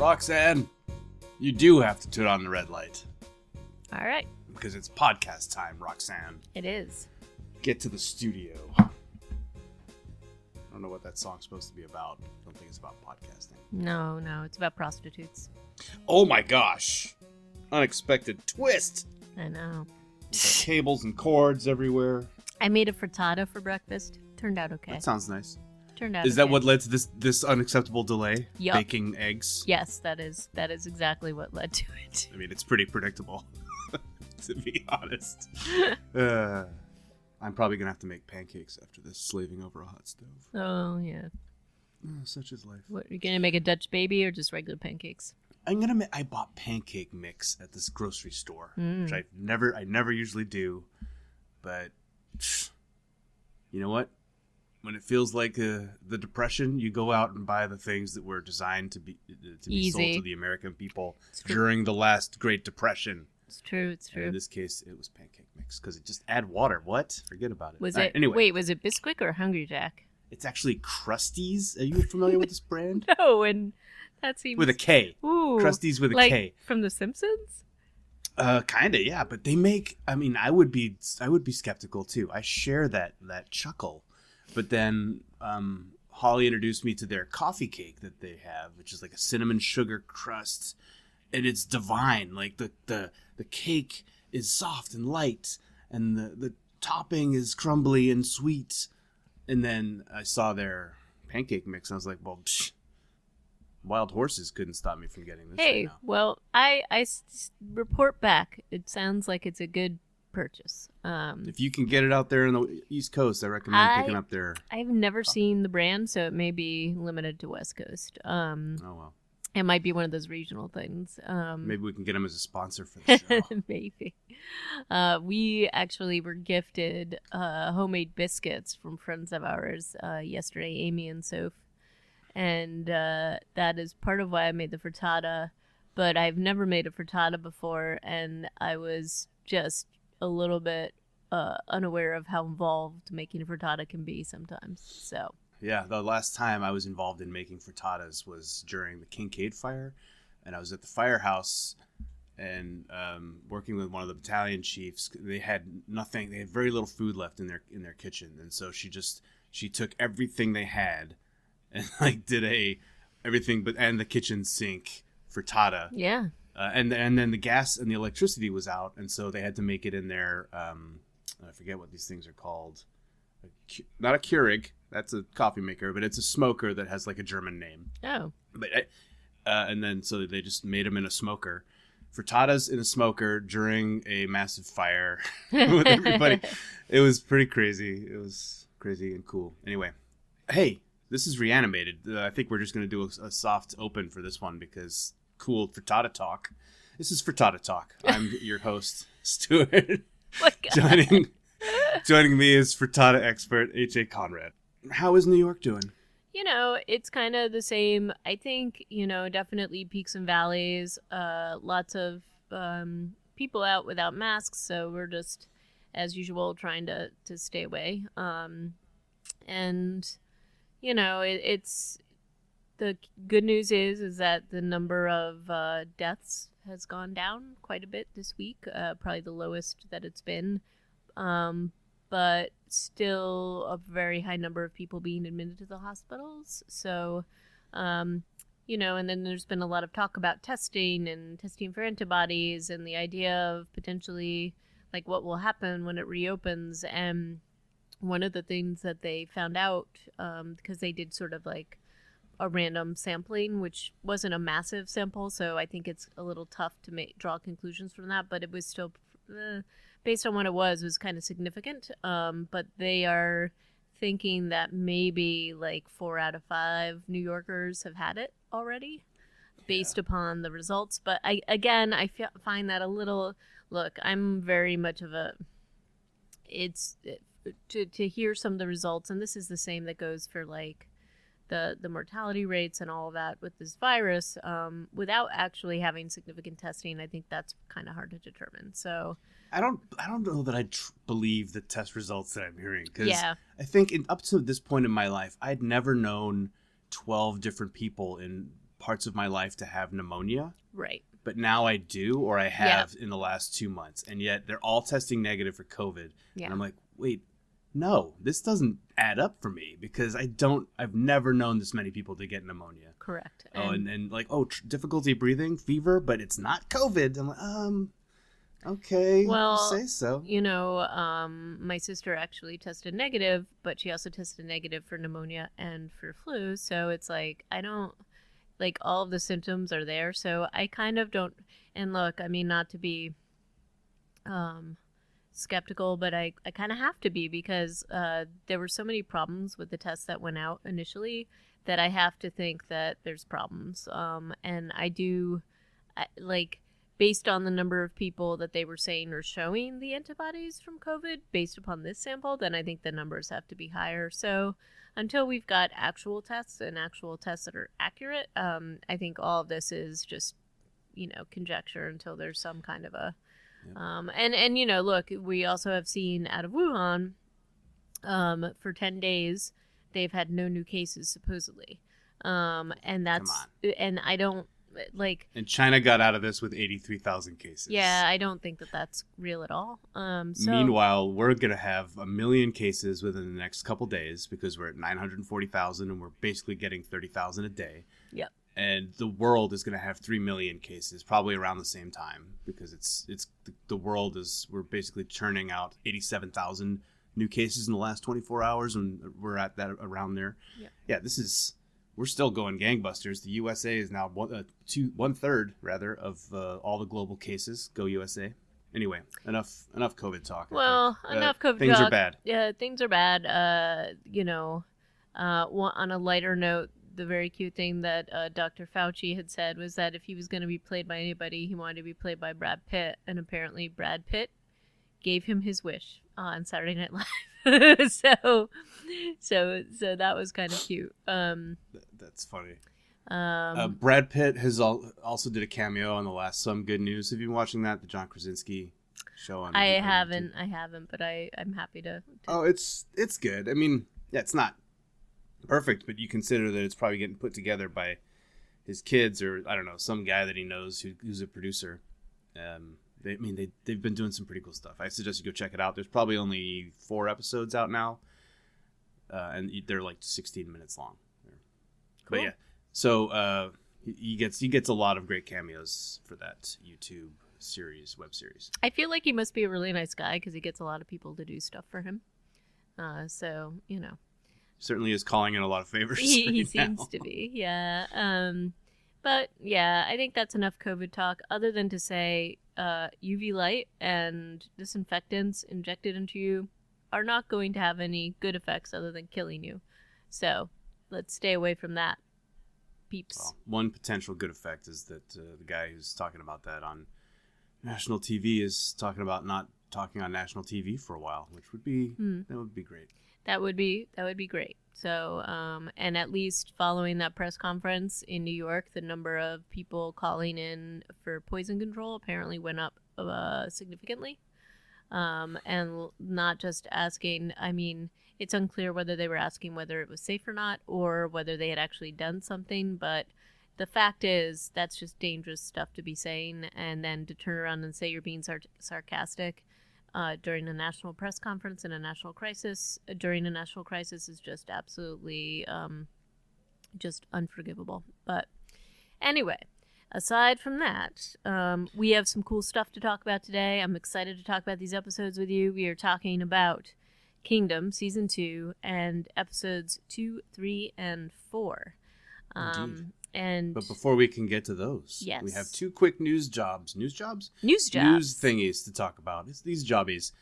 Roxanne, you do have to turn on the red light. All right. Because it's podcast time, Roxanne. It is. Get to the studio. I don't know what that song's supposed to be about. I don't think it's about podcasting. No, it's about prostitutes. Oh my gosh. Unexpected twist. I know. There's cables and cords everywhere. I made a frittata for breakfast. Turned out okay. That sounds nice. Turned out Is that what led to this unacceptable delay? Yep. Baking eggs? Yes, that is exactly what led to it. I mean, it's pretty predictable, to be honest. I'm probably going to have to make pancakes after this, slaving over a hot stove. Oh, yeah. Such is life. What, are you going to make a Dutch baby or just regular pancakes? I bought pancake mix at this grocery store, which I never usually do, but you know what? When it feels like the Depression, you go out and buy the things that were designed to be sold to the American people during the last Great Depression. It's true. And in this case, it was pancake mix because it just add water. What? Forget about it. Was it? Anyway, wait, was it Bisquick or Hungry Jack? It's actually Krusty's. Are you familiar with this brand? No, and that seems with a K. Ooh, Krusty's with a like K. From The Simpsons. Kinda, yeah. But they make. I mean, I would be skeptical too. I share that chuckle. But then Holly introduced me to their coffee cake that they have, which is like a cinnamon sugar crust, and it's divine. Like the cake is soft and light, and the topping is crumbly and sweet. And then I saw their pancake mix, and I was like, well, wild horses couldn't stop me from getting this. Hey, right now. Well, I report back. It sounds like it's a good purchase. If you can get it out there in the East Coast, I recommend picking up their. I've never seen the brand, so it may be limited to West Coast. Oh well, it might be one of those regional things. Maybe we can get them as a sponsor for the show. Maybe. We actually were gifted homemade biscuits from friends of ours yesterday, Amy and Soph, and that is part of why I made the frittata. But I've never made a frittata before, and I was just a little bit unaware of how involved making a frittata can be sometimes. So yeah, the last time I was involved in making frittatas was during the Kincaid fire, and I was at the firehouse and working with one of the battalion chiefs. They had nothing; they had very little food left in their kitchen, and so she took everything they had and like did everything but and the kitchen sink frittata. Yeah. And then the gas and the electricity was out, and so they had to make it in their, I forget what these things are called. Not a Keurig, that's a coffee maker, but it's a smoker that has like a German name. Oh. But and then so they just made them in a smoker. Frittatas in a smoker during a massive fire with everybody. It was pretty crazy. It was crazy and cool. Anyway, hey, this is Reanimated. I think we're just going to do a soft open for this one because... cool frittata talk. This is Frittata Talk. I'm your host, Stuart. Joining me is frittata expert H.A. Conrad. How is New York doing? It's kind of the same. I think, definitely peaks and valleys. Lots of people out without masks, so we're just, as usual, trying to stay away. It's... The good news is that the number of deaths has gone down quite a bit this week, probably the lowest that it's been, but still a very high number of people being admitted to the hospitals. So, and then there's been a lot of talk about testing and testing for antibodies and the idea of potentially like what will happen when it reopens. And one of the things that they found out, because they did sort of like a random sampling, which wasn't a massive sample, so I think it's a little tough to draw conclusions from that, but it was still, based on what it was kind of significant. But they are thinking that maybe like 4 out of 5 New Yorkers have had it already, based upon the results. But I find that a little, look, I'm very much of a, to hear some of the results, and this is the same that goes for like the mortality rates and all of that with this virus, without actually having significant testing. I think that's kind of hard to determine. So I don't know that I believe the test results that I'm hearing, because I think up to this point in my life, I'd never known 12 different people in parts of my life to have pneumonia. Right. But now I do, or I have in the last 2 months. And yet they're all testing negative for COVID. Yeah. And I'm like, wait, no, this doesn't add up for me because I've never known this many people to get pneumonia. Correct. And like, difficulty breathing, fever, but it's not COVID. I'm like, okay, well, say so. My sister actually tested negative, but she also tested negative for pneumonia and for flu. So it's like, I don't, like, all of the symptoms are there. So I kind of don't, and look, I mean, not to be skeptical, but I kind of have to be because there were so many problems with the tests that went out initially that I have to think that there's problems. And based on the number of people that they were saying are showing the antibodies from COVID based upon this sample, then I think the numbers have to be higher. So until we've got actual tests and actual tests that are accurate, I think all of this is just, conjecture until there's some kind of a... Yep. Look, we also have seen out of Wuhan, for 10 days, they've had no new cases, supposedly. And that's... And I don't... And China got out of this with 83,000 cases. Yeah, I don't think that that's real at all. Meanwhile, we're going to have 1 million cases within the next couple days because we're at 940,000 and we're basically getting 30,000 a day. Yep. And the world is going to have 3 million cases probably around the same time because the world is, we're basically churning out 87,000 new cases in the last 24 hours and we're at that around there. Yep. Yeah, we're still going gangbusters. The USA is now 1/3 rather of all the global cases. Go USA. Anyway, enough COVID talk. Well, enough COVID things talk. Things are bad. Yeah, things are bad. On a lighter note, the very cute thing that Dr. Fauci had said was that if he was going to be played by anybody, he wanted to be played by Brad Pitt, and apparently Brad Pitt gave him his wish on Saturday Night Live. so that was kind of cute. That's funny. Brad Pitt has also did a cameo on the last Some Good News. Have you been watching that? The John Krasinski show on I haven't, but I'm happy to. Oh, it's good. I mean, yeah, it's not perfect, but you consider that it's probably getting put together by his kids or I don't know, some guy that he knows who's a producer. They've been doing some pretty cool stuff. I suggest you go check it out. There's probably only 4 episodes out now, and they're like 16 minutes long. Cool. But yeah, so he gets a lot of great cameos for that YouTube web series. I feel like he must be a really nice guy because he gets a lot of people to do stuff for him. So certainly is calling in a lot of favors. He seems to be, yeah. But yeah, I think that's enough COVID talk. Other than to say, UV light and disinfectants injected into you are not going to have any good effects other than killing you. So let's stay away from that, peeps. Well, one potential good effect is that the guy who's talking about that on national TV is talking about not talking on national TV for a while, which would be that would be great. That would be great. So, and at least following that press conference in New York, the number of people calling in for poison control apparently went up significantly. And not just asking, I mean, it's unclear whether they were asking whether it was safe or not, or whether they had actually done something. But the fact is, that's just dangerous stuff to be saying. And then to turn around and say you're being sarcastic during a national press conference in a national crisis, is just absolutely just unforgivable. But anyway, aside from that, we have some cool stuff to talk about today. I'm excited to talk about these episodes with you. We are talking about Kingdom Season 2 and episodes 2, 3, and 4. But before we can get to those, yes, we have 2 quick news thingies to talk about. It's these jobbies.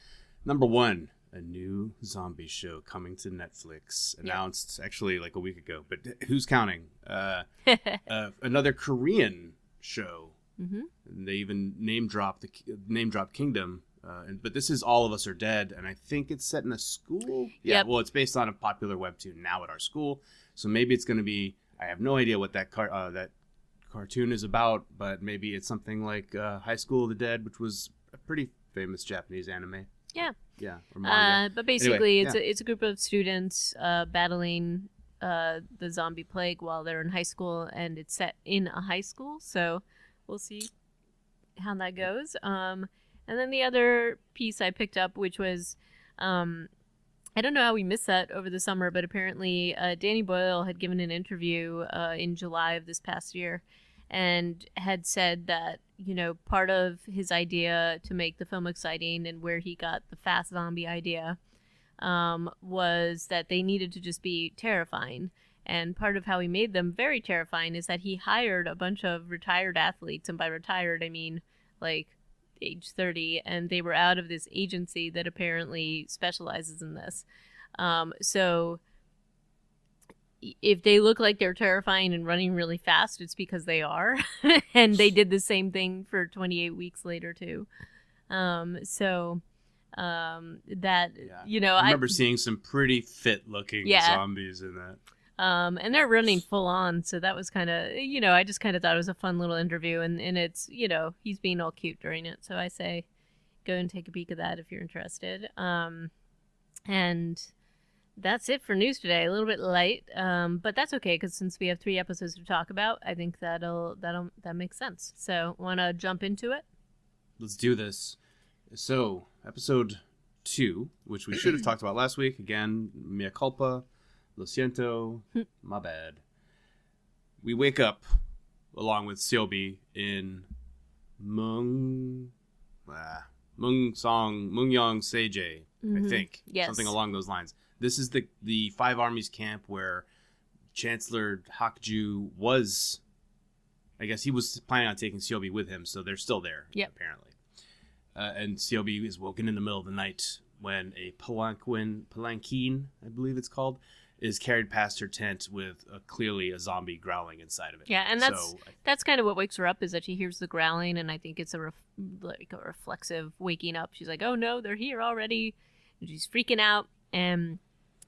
Number 1, a new zombie show coming to Netflix, announced actually like a week ago, but who's counting? Another Korean show. Mm-hmm. And they even name drop Kingdom. But this is All of Us Are Dead, and I think it's set in a school. Yeah, well, it's based on a popular webtoon now at our school, so maybe it's going to be. I have no idea what that cartoon is about, but maybe it's something like High School of the Dead, which was a pretty famous Japanese anime. Yeah. Yeah. Or manga. But basically, anyway, it's a group of students battling the zombie plague while they're in high school, and it's set in a high school, so we'll see how that goes. And then the other piece I picked up, which was, I don't know how we missed that over the summer, but apparently Danny Boyle had given an interview in July of this past year and had said that, part of his idea to make the film exciting and where he got the fast zombie idea was that they needed to just be terrifying. And part of how he made them very terrifying is that he hired a bunch of retired athletes, and by retired I mean like age 30, and they were out of this agency that apparently specializes in this. So if they look like they're terrifying and running really fast, it's because they are. And they did the same thing for 28 weeks later too. That, I remember seeing some pretty fit looking zombies in that. And they're running full on, so that was kind of, I just kind of thought it was a fun little interview, and it's, he's being all cute during it, so I say go and take a peek at that if you're interested. And that's it for news today. A little bit light, but that's okay, because since we have 3 episodes to talk about, I think that makes sense. So, want to jump into it? Let's do this. So, episode 2, which we should have talked about last week. Again, mea culpa. Lo siento, my bad. We wake up along with Seobi in Mungyang Seije, I think. Yes. Something along those lines. This is the Five Armies camp where Chancellor Hakju was, I guess he was planning on taking Seobi with him, so they're still there, apparently. And Seobi is woken in the middle of the night when a palanquin, I believe it's called, is carried past her tent with clearly a zombie growling inside of it. Yeah, and that's kind of what wakes her up, is that she hears the growling, and I think it's a reflexive waking up. She's like, oh no, they're here already. And she's freaking out, and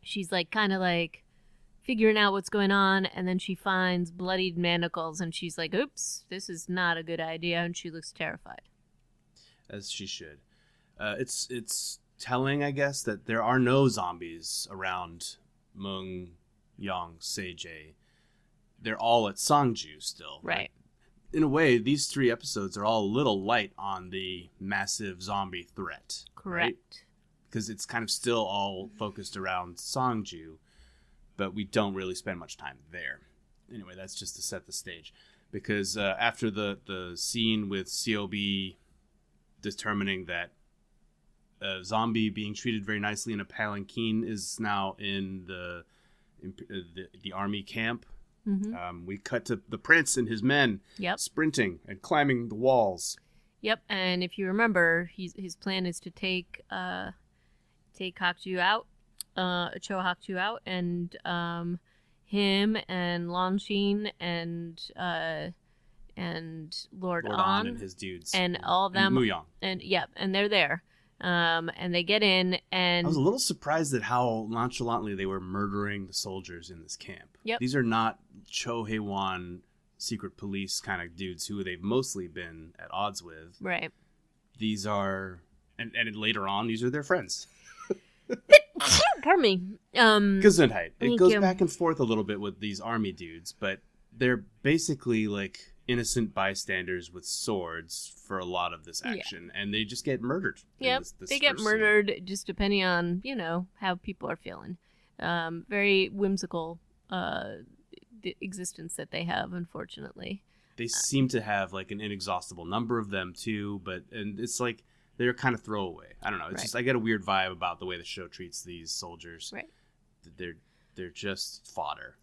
she's like kind of like figuring out what's going on, and then she finds bloodied manacles, and she's like, oops, this is not a good idea, and she looks terrified. As she should. It's telling, I guess, that there are no zombies around Mungyang Seije. They're all at Sangju still. Right. In a way, these 3 episodes are all a little light on the massive zombie threat. Correct. Right? Because it's kind of still all focused around Sangju, but we don't really spend much time there. Anyway, that's just to set the stage. Because after the scene with COB determining that a zombie being treated very nicely in a palanquin is now in the army camp. Mm-hmm. We cut to the prince and his men sprinting and climbing the walls. Yep, and if you remember, his plan is to take Hakju out, Cho Hakju out, and him and Lanshin and Lord An and his dudes and all of them, Muyang. and they're there. And they get in, and I was a little surprised at how nonchalantly they were murdering the soldiers in this camp. Yep. These are not Cho Hae-won secret police kind of dudes who they've mostly been at odds with. Right. These are, and later on, these are their friends. Pardon me. Gesundheit. It goes you. back and forth a little bit with these army dudes, but they're basically like innocent bystanders with swords for a lot of this action, and they just get murdered. Yep, they get murdered just depending on, how people are feeling. Very whimsical existence that they have, unfortunately. They seem to have like an inexhaustible number of them too, and it's like they're kind of throwaway. I don't know. It's just I get a weird vibe about the way the show treats these soldiers. Right. They're just fodder.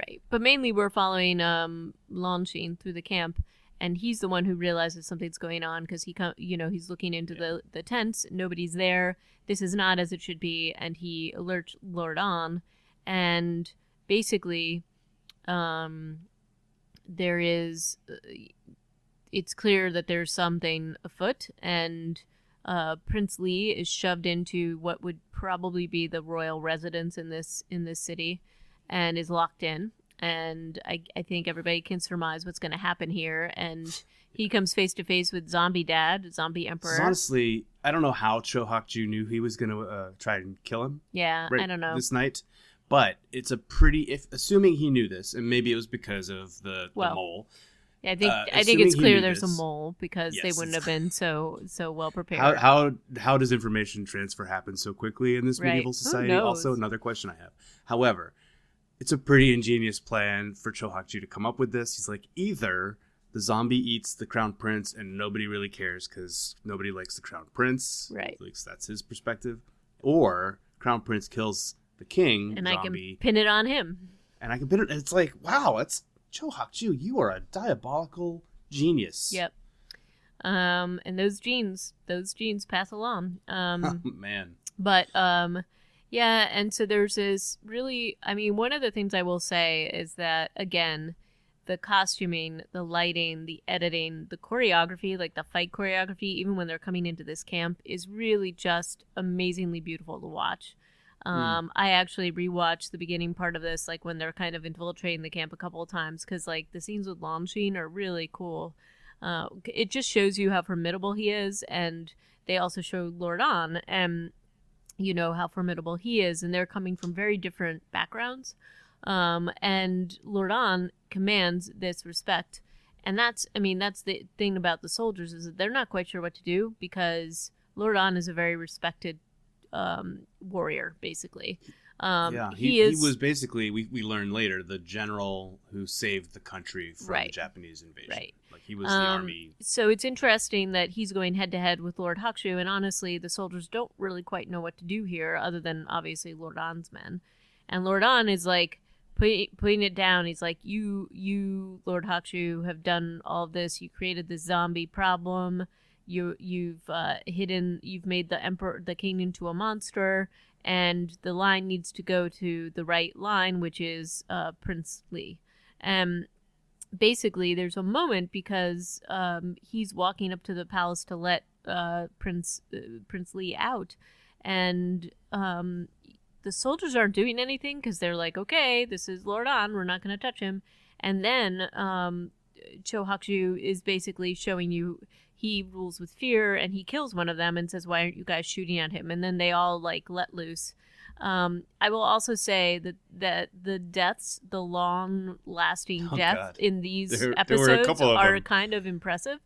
Right. But mainly we're following Lanshin through the camp, and he's the one who realizes something's going on because he's looking into the tents. Nobody's there. This is not as it should be, and he alerts Lord An, and basically there is it's clear that there's something afoot, and Prince Lee is shoved into what would probably be the royal residence in this city, and is locked in. And I think everybody can surmise what's going to happen here. And he comes face to face with Zombie Dad, Zombie Emperor. Honestly, I don't know how Cho Hakju knew he was going to try and kill him. Yeah, I don't know. This night. But it's a pretty, assuming he knew this, and maybe it was because of the mole. Yeah, I think it's clear there's this, a mole because they wouldn't have been so well prepared. How does information transfer happen so quickly in this medieval society? Also, another question I have. However, it's a pretty ingenious plan for Cho Hak-ju to come up with this. He's like, either the zombie eats the crown prince and nobody really cares because nobody likes the crown prince. Right. At least that's his perspective. Or crown prince kills the king and zombie. I can pin it on him. And I can pin it. It's like, wow, that's Cho Hak-ju. You are a diabolical genius. Yep. And those genes pass along. Oh, man. But yeah, and so there's this really, I mean, one of the things I will say is that, again, the costuming, the lighting, the editing, the choreography, like the fight choreography, even when they're coming into this camp, is really just amazingly beautiful to watch. I actually rewatched the beginning part of this, like when they're kind of infiltrating the camp a couple of times, because like the scenes with Longsheen are really cool. It just shows you how formidable he is, and they also show Lord An, and you know how formidable he is, and they're coming from very different backgrounds. And Lord An commands this respect, and that's the thing about the soldiers, is that they're not quite sure what to do because Lord An is a very respected warrior, basically. He was basically, we learn later, the general who saved the country from the Japanese invasion. Right. Like he was the army. So it's interesting that he's going head to head with Lord Hak-ju, and honestly, the soldiers don't really quite know what to do here, other than obviously Lord An's men. And Lord An is like putting it down. He's like, you Lord Hak-ju have done all of this. You created this zombie problem. You've made the king into a monster, and the line needs to go to the right line, which is Prince Lee. And basically, there's a moment because he's walking up to the palace to let Prince Lee out, and the soldiers aren't doing anything because they're like, okay, this is Lord An, we're not going to touch him. And then Cho Hak-ju is basically showing you he rules with fear, and he kills one of them and says, why aren't you guys shooting at him? And then they all like let loose. I will also say that the deaths, the long lasting deaths in these episodes are kind of impressive.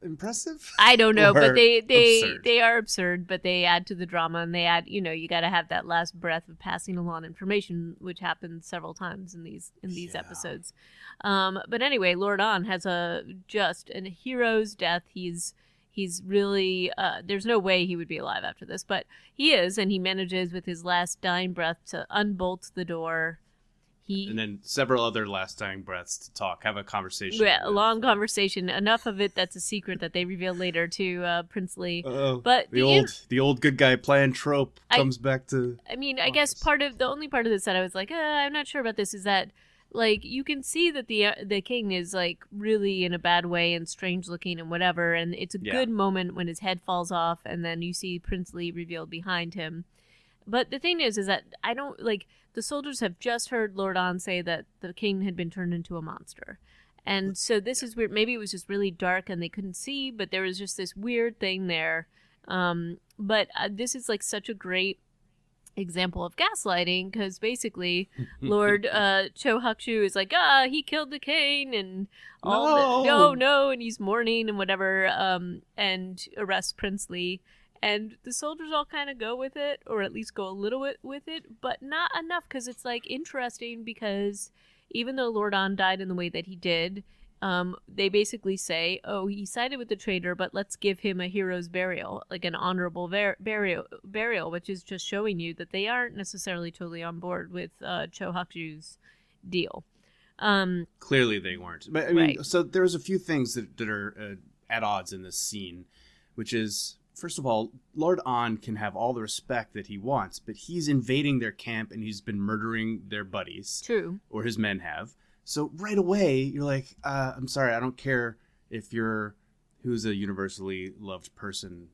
Impressive? I don't know, but they are absurd, but they add to the drama, and they add, you got to have that last breath of passing along information, which happens several times in these episodes. But anyway, Lord An has a hero's death. He's really there's no way he would be alive after this, but he is, and he manages with his last dying breath to unbolt the door. And then several other last dying breaths to have a conversation. Yeah, a long conversation. Enough of it that's a secret that they reveal later to Prince Lee. But the old good guy plan trope comes back to. I mean, I guess the only part of this that I was like, I'm not sure about this is that, like, you can see that the king is like really in a bad way and strange looking and whatever, and it's a good moment when his head falls off, and then you see Prince Lee revealed behind him. But the thing is that I don't like. The soldiers have just heard Lord An say that the king had been turned into a monster. And so this is weird. Maybe it was just really dark and they couldn't see, but there was just this weird thing there. But this is like such a great example of gaslighting, because basically Lord Cho Hak-ju is like, he killed the king, and no, and he's mourning and whatever, and arrests Prince Lee. And the soldiers all kind of go with it, or at least go a little bit with it, but not enough, because it's like interesting, because even though Lord An died in the way that he did, they basically say, he sided with the traitor, but let's give him a hero's burial, like an honorable burial, which is just showing you that they aren't necessarily totally on board with Cho Hak-ju's deal. Clearly they weren't. But I mean, so there's a few things that are at odds in this scene, which is, first of all, Lord An can have all the respect that he wants, but he's invading their camp and he's been murdering their buddies. True. Or his men have. So right away, you're like, I'm sorry, I don't care if you're, who's a universally loved person,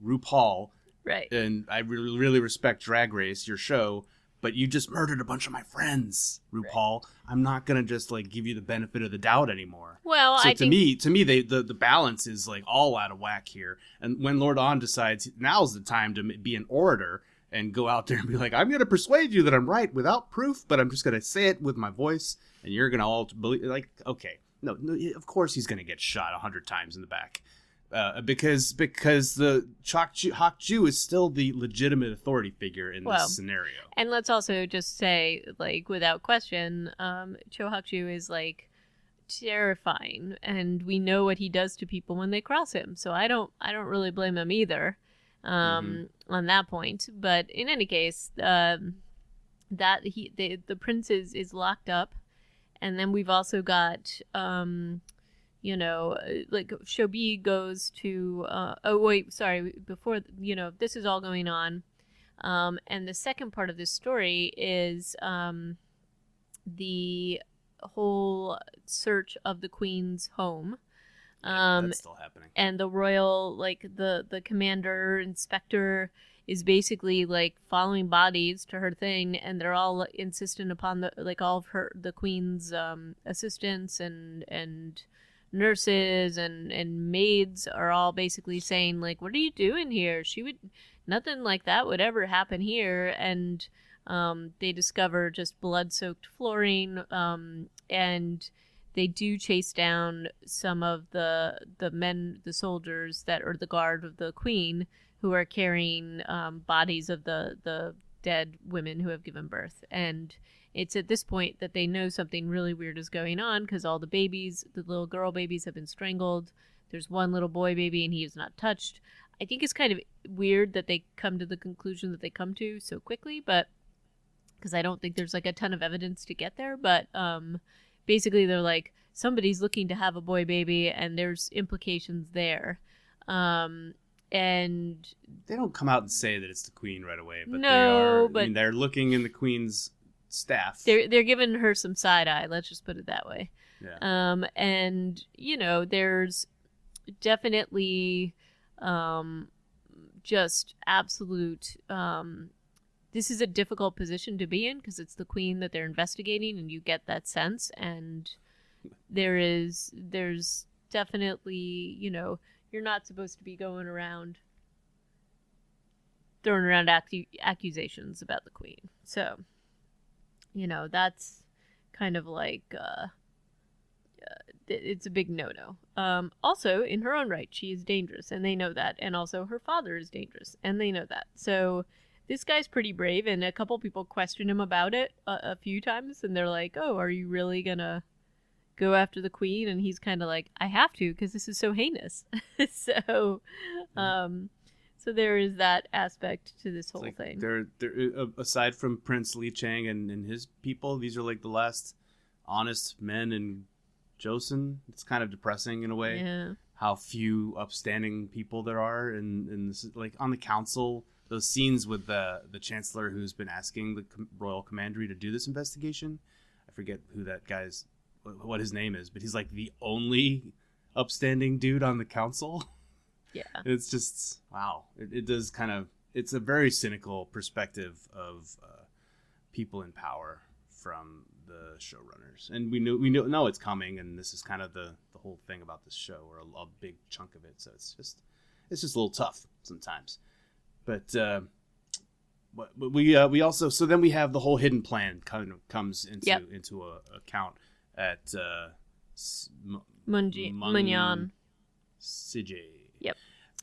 RuPaul. Right. And I really respect Drag Race, your show, but you just murdered a bunch of my friends, RuPaul. Right. I'm not going to just like give you the benefit of the doubt anymore. Well, so to me, the balance is like all out of whack here. And when Lord An decides now's the time to be an orator, and go out there and be like, I'm going to persuade you that I'm right without proof, but I'm just going to say it with my voice, and you're going to all believe. Like, okay, no, of course he's going to get shot 100 times in the back. Because the Hawk Ju is still the legitimate authority figure in this scenario. And let's also just say, like, without question, Cho Hawk Ju is, like, terrifying, and we know what he does to people when they cross him. So I don't really blame him either on that point. But in any case, the prince is locked up, and then we've also got like Shobi goes to before this is all going on, and the second part of this story is the whole search of the queen's home. That's still happening, and the royal, like, the commander inspector is basically, like, following bodies to her thing, and they're all insistent upon all of the queen's assistants and nurses and maids are all basically saying, like, what are you doing here? Nothing like that would ever happen here. And they discover just blood-soaked flooring, and they do chase down some of the soldiers that are the guard of the queen, who are carrying bodies of the dead women who have given birth. And it's at this point that they know something really weird is going on, because all the little girl babies have been strangled. There's one little boy baby, and he is not touched. I think it's kind of weird that they come to the conclusion that they come to so quickly, but because I don't think there's, like, a ton of evidence to get there. But basically they're like, somebody's looking to have a boy baby, and there's implications there. And they don't come out and say that it's the queen right away, but they're looking in the queen's staff. They're giving her some side eye, let's just put it that way. Yeah. And there's definitely just absolute this is a difficult position to be in, because it's the queen that they're investigating, and you get that sense. And there's definitely, you're not supposed to be going around throwing around accusations about the queen. So that's kind of like it's a big no-no. Also, in her own right, she is dangerous, and they know that. And also, her father is dangerous, and they know that. So this guy's pretty brave, and a couple people question him about it a few times, and they're like, oh, are you really gonna go after the queen? And he's kind of like, I have to, because this is so heinous. So there is that aspect to this whole thing. They're aside from Prince Li Chang and his people, these are like the last honest men in Joseon. It's kind of depressing in a way. Yeah. How few upstanding people there are, and this is, like, on the council. Those scenes with the chancellor who's been asking the royal commandery to do this investigation. I forget who that guy's, what his name is, but he's like the only upstanding dude on the council. Yeah. It's just, wow. It does kind of, it's a very cynical perspective of people in power from the showrunners. And we know it's coming, and this is kind of the whole thing about this show, or a big chunk of it. So it's just a little tough sometimes. But we also, so then we have the whole hidden plan kind of comes into account at Munyan CJ. Yep.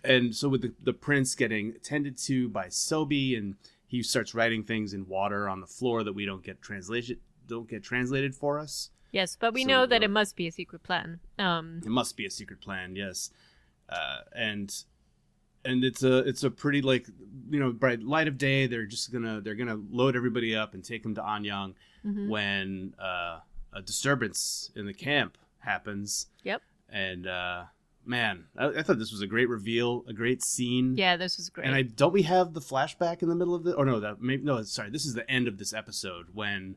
And so with the prince getting tended to by Sobi, and he starts writing things in water on the floor that we don't get translated for us. Yes, but we know that it must be a secret plan. It must be a secret plan, yes. And it's a pretty, like, bright light of day. They're gonna load everybody up and take them to Anyang when a disturbance in the camp happens. Yep. And man, I thought this was a great reveal, a great scene. Yeah, this was great. And don't we have the flashback in the middle of it? Or sorry, this is the end of this episode when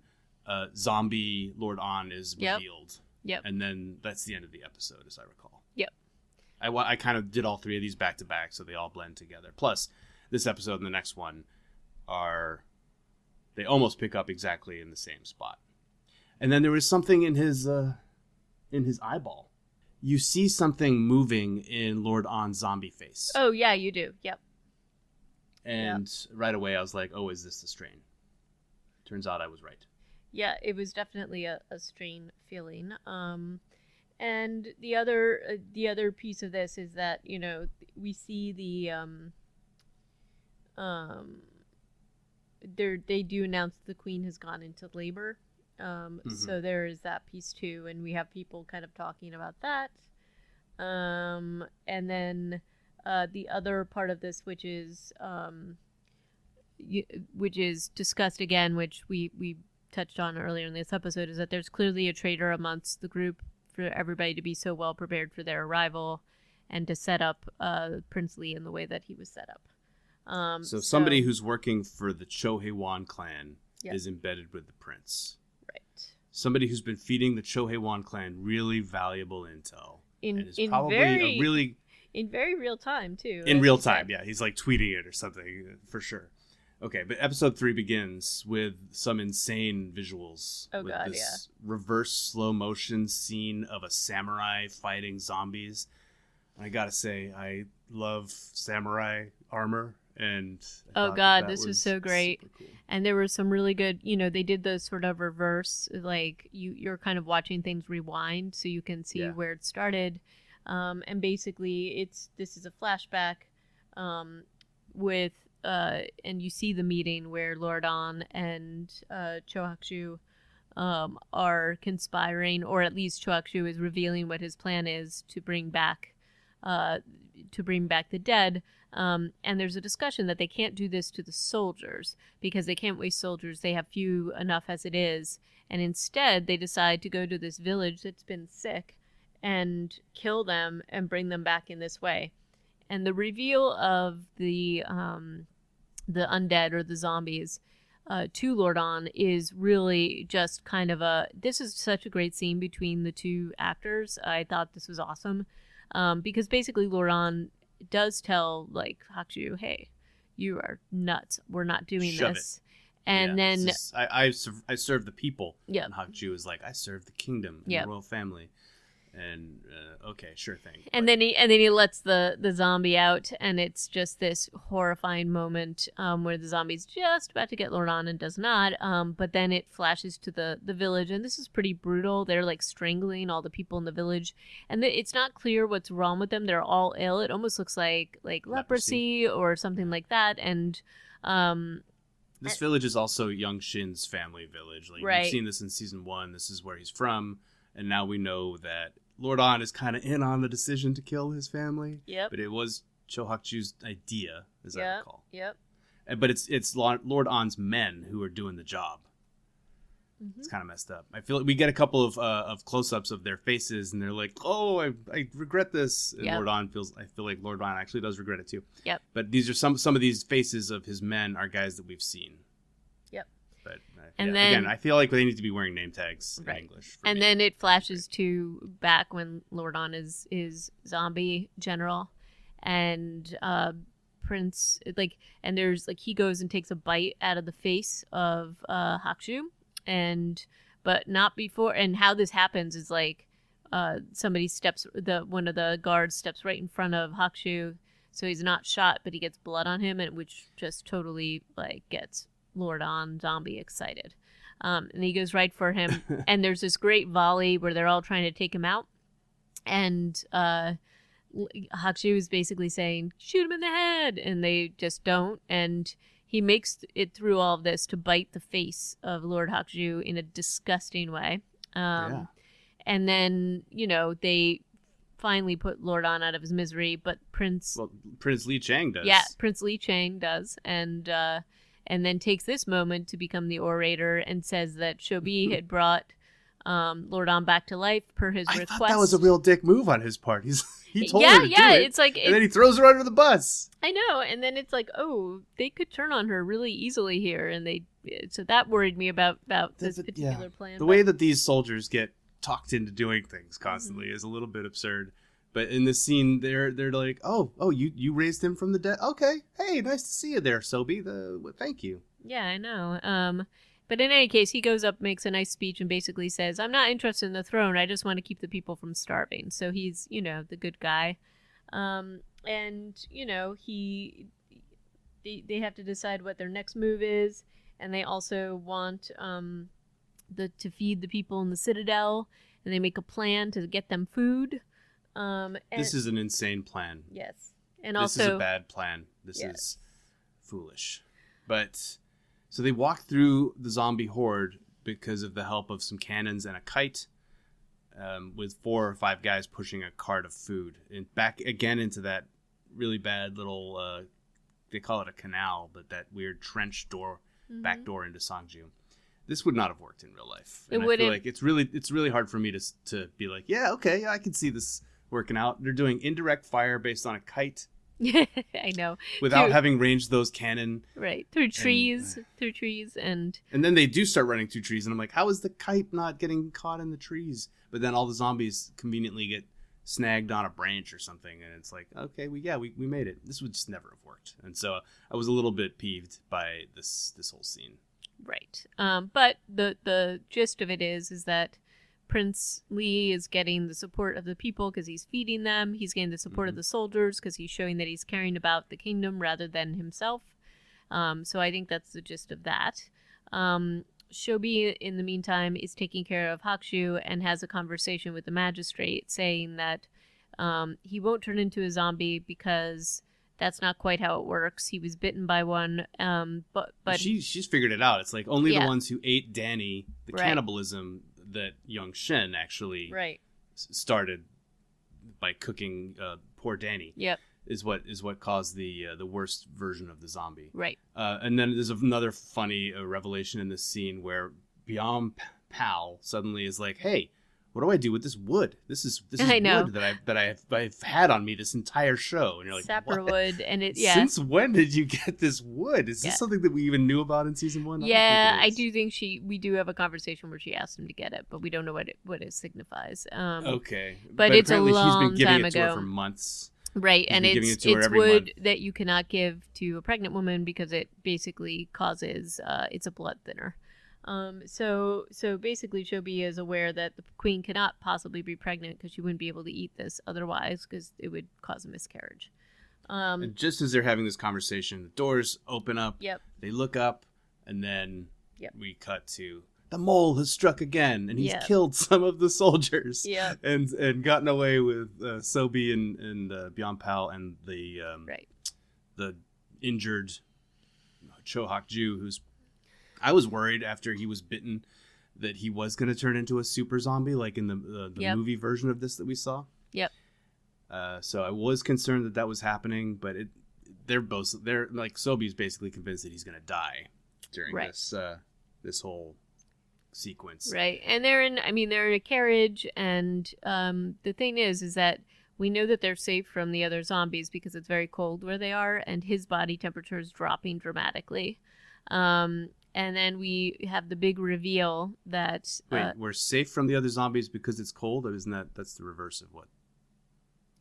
zombie Lord An is revealed. Yep. And then that's the end of the episode, as I recall. Yep. I kind of did all three of these back to back, so they all blend together. Plus, this episode and the next one they almost pick up exactly in the same spot. And then there was something in his eyeball. You see something moving in Lord An's zombie face. Oh yeah, you do. Yep. And right away I was like, oh, is this the strain? Turns out I was right. Yeah, it was definitely a strain feeling. And the other piece of this is that, you know, we see they do announce the queen has gone into labor. So there is that piece too, and we have people kind of talking about that. And then the other part of this, which is discussed again, which we touched on earlier in this episode, is that there's clearly a traitor amongst the group for everybody to be so well prepared for their arrival and to set up Prince Lee in the way that he was set up. So somebody who's working for the Chohaewan clan is embedded with the prince. Right. Somebody who's been feeding the Chohaewan clan really valuable intel. And is probably in very real time, too. In real time, yeah. He's like tweeting it or something, for sure. Okay, but episode 3 begins with some insane visuals. Oh, God, this reverse slow motion scene of a samurai fighting zombies. I gotta say, I love samurai armor. And oh God, this was so great. Cool. And there were some really good, you know, they did the sort of reverse, like you're kind of watching things rewind so you can see where it started. And basically this is a flashback with and you see the meeting where Lord On and Cho Hak-shu are conspiring, or at least Cho Hak-shu is revealing what his plan is to bring back the dead. And there's a discussion that they can't do this to the soldiers because they can't waste soldiers. They have few enough as it is. And instead, they decide to go to this village that's been sick and kill them and bring them back in this way. And the reveal of the undead or the zombies to Lord On is really just kind of this is such a great scene between the two actors. I thought this was awesome because basically Lord On does tell like Hak-shu, hey, you are nuts, we're not doing this. And then I serve the people. Yeah. And Hak-shu is like, I serve the kingdom and the royal family. And okay, sure thing. And then he lets the zombie out, and it's just this horrifying moment where the zombie's just about to get Lord On and does not. But then it flashes to the village, and this is pretty brutal. They're like strangling all the people in the village, and it's not clear what's wrong with them. They're all ill. It almost looks like leprosy or something like that. And this village is also Young Shin's family village. Like right. We've seen this in season 1. This is where he's from, and now we know that Lord On is kind of in on the decision to kill his family. Yep. But it was Cho Hak-chu's idea, as I recall. Yep. But it's Lord On's men who are doing the job. Mm-hmm. It's kind of messed up. I feel like we get a couple of close-ups of their faces, and they're like, "Oh, I regret this." And Lord On I feel like Lord On actually does regret it too. Yep. But these are some of these faces of his men are guys that we've seen. Yep. But and then, again, I feel like they need to be wearing name tags in English. And then it flashes to back when Lord On is zombie general, and Prince and there's he goes and takes a bite out of the face of Hak-shu, but not before. And how this happens is somebody one of the guards steps right in front of Hak-shu, so he's not shot, but he gets blood on him, and which just totally gets Lord On zombie excited. And he goes right for him. And there's this great volley where they're all trying to take him out. And Hak-shu is basically saying, shoot him in the head. And they just don't. And he makes it through all of this to bite the face of Lord Hak-shu in a disgusting way. And then, they finally put Lord On out of his misery. But Prince Li Chang does. Yeah, Prince Li Chang does. And then takes this moment to become the orator and says that Shobi had brought Lord On back to life per his request. I thought that was a real dick move on his part. He told her to do it. It's like, and then he throws her under the bus. I know, and then it's like, oh, they could turn on her really easily here, and so that worried me about this particular plan. The way that these soldiers get talked into doing things constantly is a little bit absurd. But in this scene, they're like, oh, you raised him from the dead. Okay, hey, nice to see you there, Sobi. Thank you. Yeah, I know. But in any case, he goes up, makes a nice speech, and basically says, "I'm not interested in the throne. I just want to keep the people from starving." So he's, the good guy. And he they have to decide what their next move is, and they also want to feed the people in the Citadel, and they make a plan to get them food. This is an insane plan. Yes, and this also is a bad plan. This is foolish. But so they walk through the zombie horde because of the help of some cannons and a kite, with 4 or 5 guys pushing a cart of food, and back again into that really bad little. They call it a canal, but that weird trench door, back door into Sangju. This would not have worked in real life. And I feel like it's really hard for me to be like, yeah, okay, I can see this working out. They're doing indirect fire based on a kite. I know. Without having ranged those cannon. Right. Through trees. And then they do start running through trees, and I'm like, how is the kite not getting caught in the trees? But then all the zombies conveniently get snagged on a branch or something, and it's like, okay, we made it. This would just never have worked. And so I was a little bit peeved by this whole scene. Right. But the gist of it is that Prince Lee is getting the support of the people because he's feeding them. He's getting the support of the soldiers because he's showing that he's caring about the kingdom rather than himself. So I think that's the gist of that. Shobi, in the meantime, is taking care of Hakushu and has a conversation with the magistrate saying that he won't turn into a zombie because that's not quite how it works. He was bitten by one, but she's figured it out. It's like only the ones who ate Danny, the cannibalism that Young Shen actually started by cooking poor Danny. Yep. Is what caused the worst version of the zombie. Right. And then there's another funny revelation in this scene where Biam Pal suddenly is like, "Hey, what do I do with this wood? This is wood that I've had on me this entire show." And you're like, sapper wood, and Since when did you get this wood? Is this something that we even knew about in season 1? Yeah, I do think we do have a conversation where she asked him to get it, but we don't know what it signifies. Okay, but it's a long she's been giving time it to ago her for months. Right, and it's wood month. that you cannot give to a pregnant woman because it basically causes it's a blood thinner. So basically, Shobi is aware that the queen cannot possibly be pregnant because she wouldn't be able to eat this otherwise because it would cause a miscarriage. And just as they're having this conversation, the doors open up. Yep. They look up, and then we cut to the mole has struck again, and he's killed some of the soldiers. Yeah. And gotten away with Sobi and Bian Pal and the injured Cho Hak-ju, who's. I was worried after he was bitten that he was going to turn into a super zombie, like in the movie version of this that we saw. Yep. So I was concerned that was happening, but they're like Sobi's basically convinced that he's going to die during this whole sequence. Right. And they're in a carriage, and the thing is that we know that they're safe from the other zombies because it's very cold where they are, and his body temperature is dropping dramatically. And then we have the big reveal that... Wait, we're safe from the other zombies because it's cold? Or that's the reverse of what?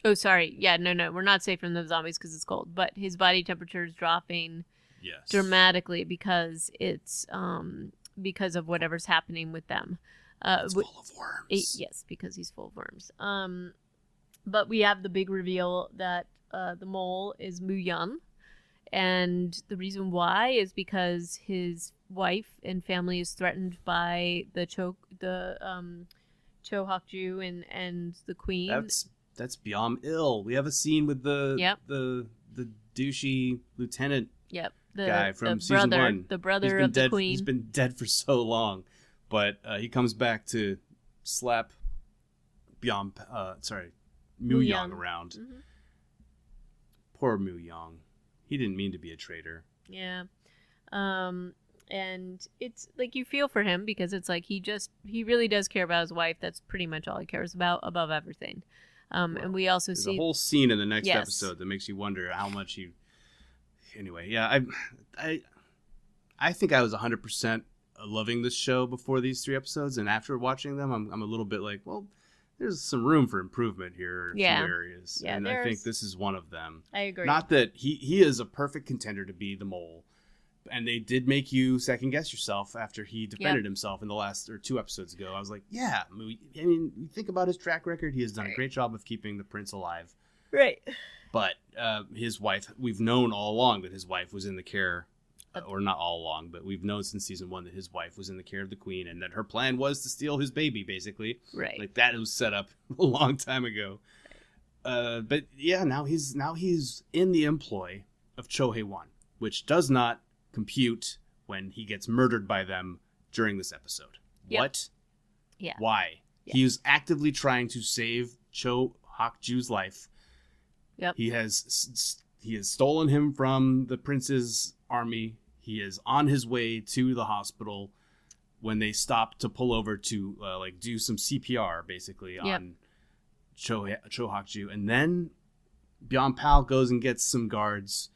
Oh, sorry. Yeah, no. We're not safe from the zombies because it's cold. But his body temperature is dropping dramatically because it's... because of whatever's happening with them. It's full of worms. Yes, because he's full of worms. But we have the big reveal that the mole is Mu Yan. And the reason why is because his wife and family is threatened by the Cho Hak-ju and the queen. That's Biam Il. We have a scene with the douchey lieutenant guy from season 1. The brother of the queen. He's been dead for so long, but he comes back to slap Mu Yang around. Mm-hmm. Poor Mu Yang. He didn't mean to be a traitor. Yeah. And it's like you feel for him because it's like he really does care about his wife. That's pretty much all he cares about above everything. And we also see a whole scene in the next episode that makes you wonder how much he. Anyway, yeah, I think I was 100% loving this show before these 3 episodes, and after watching them, I'm a little bit like, well, there's some room for improvement here in a few areas. Yeah, and I think this is one of them. I agree. Not that he is a perfect contender to be the mole. And they did make you second guess yourself after he defended himself in the last 2 episodes ago. I was like, yeah. I mean, you think about his track record. He has done a great job of keeping the prince alive. Right. But his wife, we've known all along that his wife was in the care, or not all along, but we've known since season 1 that his wife was in the care of the queen, and that her plan was to steal his baby, basically. Right. Like, that was set up a long time ago. But yeah, now he's in the employ of Cho Hae-won, which does not compute when he gets murdered by them during this episode. Yep. What? Yeah. Why? Yeah. He is actively trying to save Cho Hak-ju's life. Yep. He has stolen him from the prince's army. He is on his way to the hospital when they stop to pull over to do some CPR, basically, on Cho Hak-ju. And then Byung-pal goes and gets some guards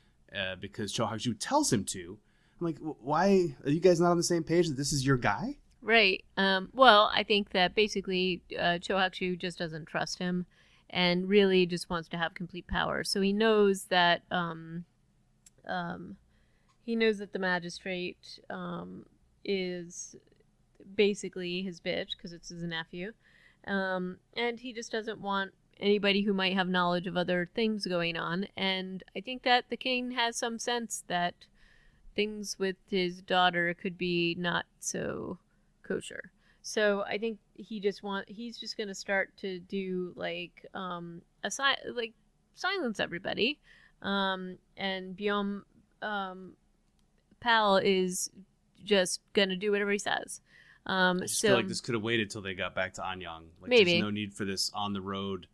because Cho Hak-ju tells him to. I'm like, why are you guys not on the same page that this is your guy? Right. Well, I think that basically Cho Hak-ju just doesn't trust him and really just wants to have complete power. So he knows that the magistrate is basically his bitch because it's his nephew. And he just doesn't want anybody who might have knowledge of other things going on. And I think that the king has some sense that things with his daughter could be not so kosher. So I think he's just going to start to do silence everybody. And Byung-pal is just going to do whatever he says. I just feel like this could have waited till they got back to Anyang. Maybe. There's no need for this on the road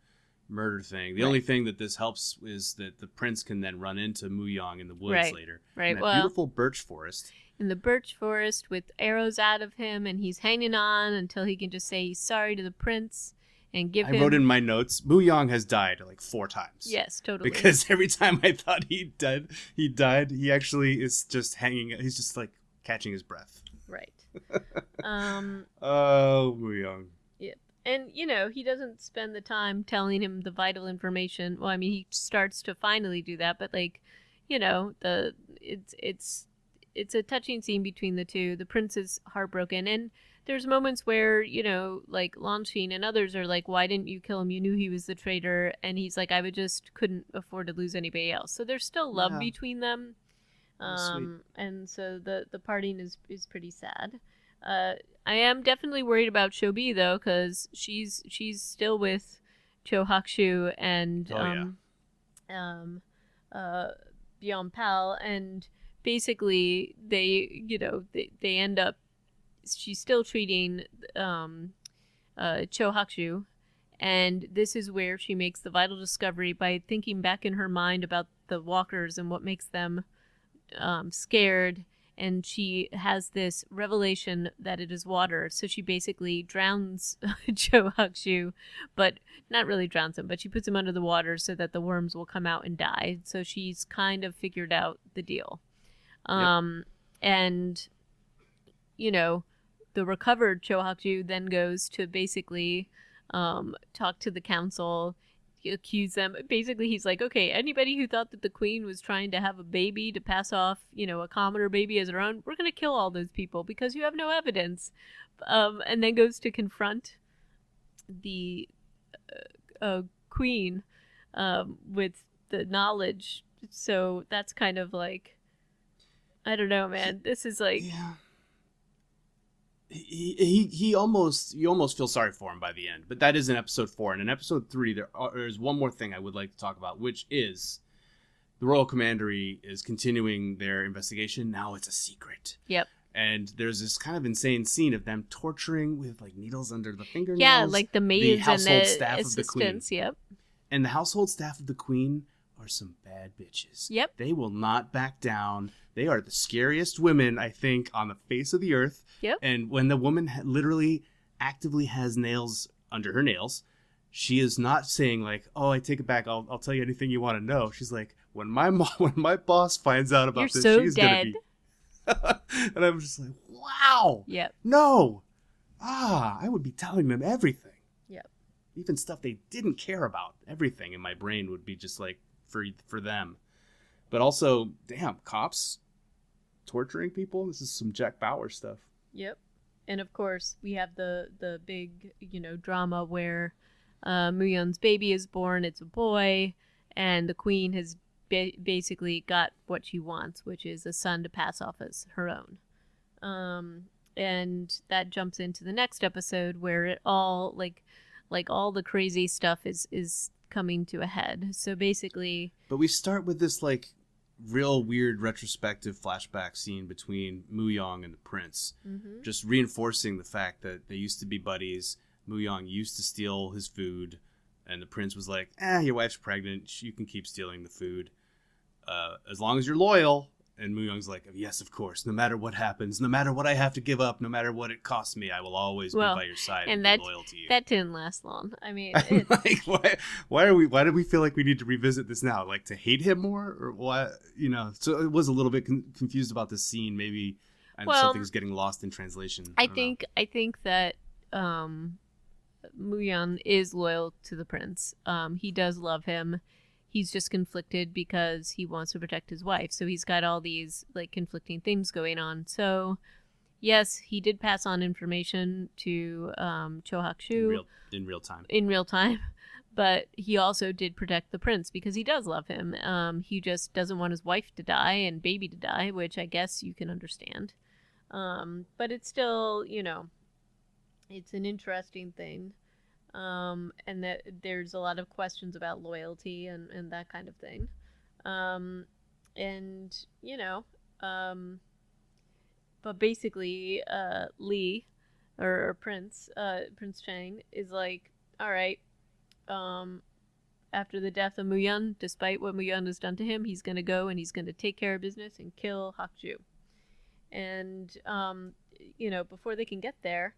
murder thing. The only thing that this helps is that the prince can then run into Muyong in the woods later. Right. In that beautiful birch forest. In the birch forest with arrows out of him, and he's hanging on until he can just say he's sorry to the prince and give him... I wrote in my notes, Muyong has died 4 times. Yes, totally. Because every time I thought he died, he actually is just hanging, he's just catching his breath. Right. Oh, Muyong. Yep. And, he doesn't spend the time telling him the vital information. Well, I mean, he starts to finally do that, but, it's a touching scene between the two. The prince is heartbroken, and there's moments where, Lanshin and others are like, why didn't you kill him? You knew he was the traitor. And he's like, couldn't afford to lose anybody else. So there's still love between them. And so the parting is pretty sad. I am definitely worried about Shobi though, because she's still with Cho Hak-ju and Byung-pal, and basically they end up. She's still treating Cho Hak-ju, and this is where she makes the vital discovery by thinking back in her mind about the walkers and what makes them scared, and she has this revelation that it is water. So she basically drowns Cho Hak-ju, but not really drowns him, but she puts him under the water so that the worms will come out and die. So she's kind of figured out the deal. And the recovered Cho Hak-ju then goes to basically talk to the council, accuse them. Basically, he's like, okay, anybody who thought that the queen was trying to have a baby to pass off, a commoner baby as her own, we're going to kill all those people because you have no evidence. And then goes to confront the queen with the knowledge. So that's kind of I don't know, man. This is Yeah. You almost feel sorry for him by the end, but that is in episode 4. And in episode 3, there's one more thing I would like to talk about, which is the Royal Commandery is continuing their investigation. Now it's a secret. Yep. And there's this kind of insane scene of them torturing with needles under the fingernails. Yeah, like the maids and the staff assistants. Of the queen. Yep. And the household staff of the queen are some bad bitches. Yep. They will not back down. They are the scariest women, I think, on the face of the earth. Yep. And when the woman literally actively has nails under her nails, she is not saying oh, I take it back. I'll tell you anything you want to know. She's like, when my boss finds out about this, so she's dead. Gonna be. And I'm just like, wow. Yep. No. I would be telling them everything. Yep. Even stuff they didn't care about. Everything in my brain would be just for them. But also, damn, cops torturing people. This is some Jack Bauer stuff. Yep. And of course, we have the big, drama where Muyon's baby is born. It's a boy. and the queen has basically got what she wants, which is a son to pass off as her own. And that jumps into the next episode where it all like all the crazy stuff is coming to a head. So basically, but we start with this like real weird retrospective flashback scene between Muyong and the prince, just reinforcing the fact that they used to be buddies. Muyong used to steal his food, and the prince was like, your wife's pregnant, you can keep stealing the food as long as you're loyal. And Muyong's like, yes, of course, no matter what happens, no matter what I have to give up, no matter what it costs me, I will always be by your side and be loyal to you. That didn't last long. I mean, like, why do we feel like we need to revisit this now? Like, to hate him more, or what? You know, so it was a little bit confused about this scene. Maybe something's getting lost in translation. I think that Muyang is loyal to the prince. He does love him. He's just conflicted because he wants to protect his wife. So he's got all these like conflicting things going on. So yes, he did pass on information to Cho Hak-shu in real time. In real time. But he also did protect the prince because he does love him. He just doesn't want his wife to die and baby to die, which I guess you can understand. But it's still, you know, it's an interesting thing. And that there's a lot of questions about loyalty and that kind of thing. And, you know, but basically, Lee, or Prince Chang, is like, all right, after the death of Muyang, despite what Muyang has done to him, he's going to go and he's going to take care of business and kill Hak-ju. And, you know, before they can get there,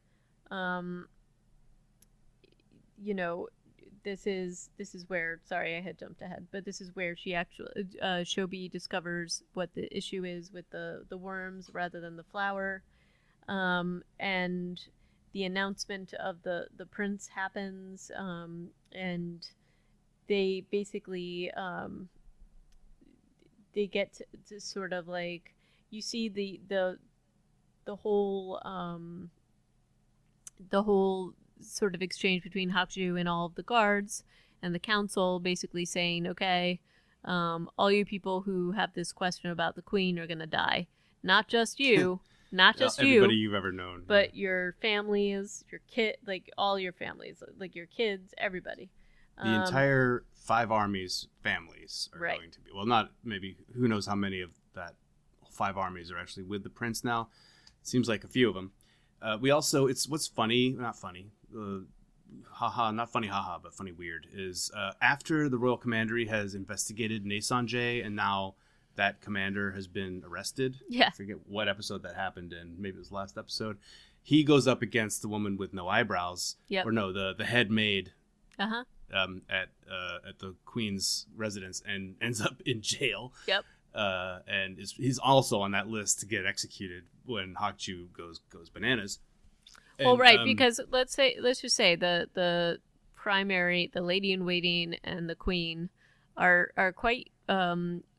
you know, this is where, sorry, I had jumped ahead, but this is where she actually, Shobi discovers what the issue is with the worms rather than the flower. And the announcement of the prince happens, and they basically, they get to sort of like, you see the whole sort of exchange between Hak-ju and all of the guards and the council, basically saying, okay, all you people who have this question about the queen are going to die. Not just you, not just everybody you've ever known, but your families, your kid, like all your families, like your kids, everybody. The entire 5 armies families are going to be, well, not maybe, who knows how many of that 5 armies are actually with the prince now. Seems like a few of them. We also, it's what's funny, not funny, not funny haha, but funny weird, is after the Royal Commandery has investigated Naesanje, and now that commander has been arrested. Yeah. I forget what episode that happened in. Maybe it was last episode. He goes up against the woman with no eyebrows. Yep. Or no, the head maid. Uh-huh. At the queen's residence, and ends up in jail. Yep. And he's also on that list to get executed when Hak-ju goes bananas. Well, right, because let's just say the primary, the lady in waiting and the queen are quite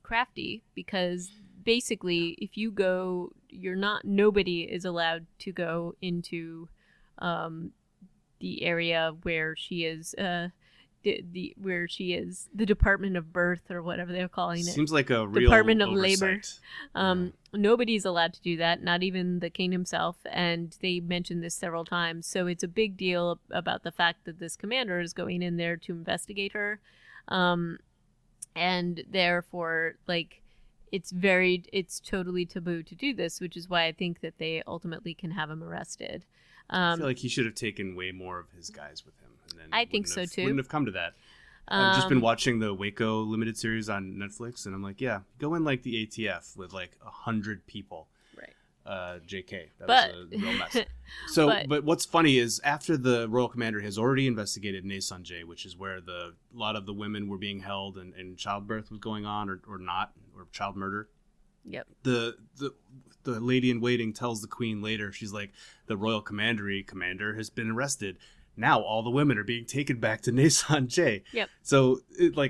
crafty, because basically if you go, nobody is allowed to go into the area where she is, where she is, the Department of Birth or whatever they're calling it. Seems like a real Department of oversight. Labor. Nobody's allowed to do that, not even the king himself, and they mentioned this several times. So it's a big deal about the fact that this commander is going in there to investigate her, and therefore, like, it's totally taboo to do this, which is why I think that they ultimately can have him arrested. I feel like he should have taken way more of his guys with him. And then I think so too. Wouldn't have come to that. I've just been watching the Waco limited series on Netflix, and I'm like, yeah, go in like the ATF with like 100 people. Right. JK. That was a real mess. So, but what's funny is after the Royal Commander has already investigated Naesanje, which is where a lot of the women were being held and childbirth was going on or not, or child murder. Yep. The lady in waiting tells the queen later, she's like, the Royal Commander has been arrested. Now all the women are being taken back to Naesanje. Yep. So,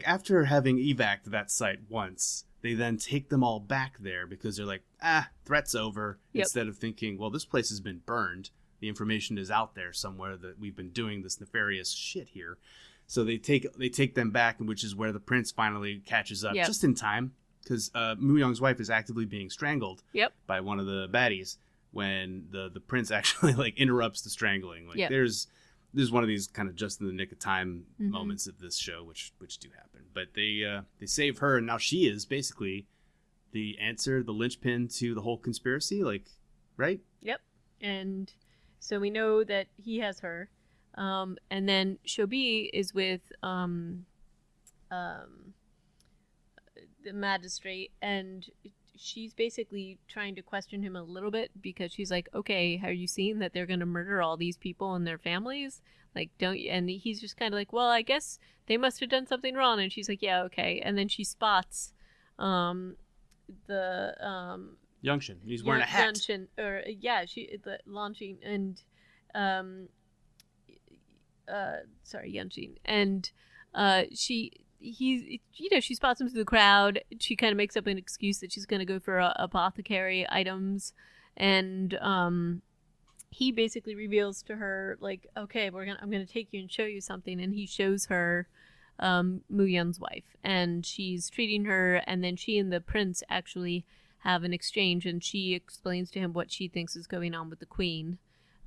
after having evac'd that site once, they then take them all back there because they're like, threat's over. Yep. Instead of thinking, well, this place has been burned. The information is out there somewhere that we've been doing this nefarious shit here. So they take them back, which is where the prince finally catches up just in time, because Mu Young's wife is actively being strangled by one of the baddies when the prince actually like interrupts the strangling. Like there's one of these kind of just in the nick of time moments of this show, which do happen. But they save her, and now she is basically the answer, the linchpin to the whole conspiracy. Like, right? Yep. And so we know that he has her. And then Shobi is with the magistrate, and she's basically trying to question him a little bit because she's like, okay, have you seen that they're going to murder all these people and their families? Like, don't you? And he's just kind of like, well, I guess they must have done something wrong. And she's like, yeah, okay. And then she spots the Youngshin. He's wearing a hat. Youngshin, the launching and Yunshin, and she spots him through the crowd. She kind of makes up an excuse that she's going to go for apothecary items, and he basically reveals to her like, okay, I'm gonna take you and show you something, and he shows her Mu Yun's wife, and she's treating her, and then she and the prince actually have an exchange, and she explains to him what she thinks is going on with the queen,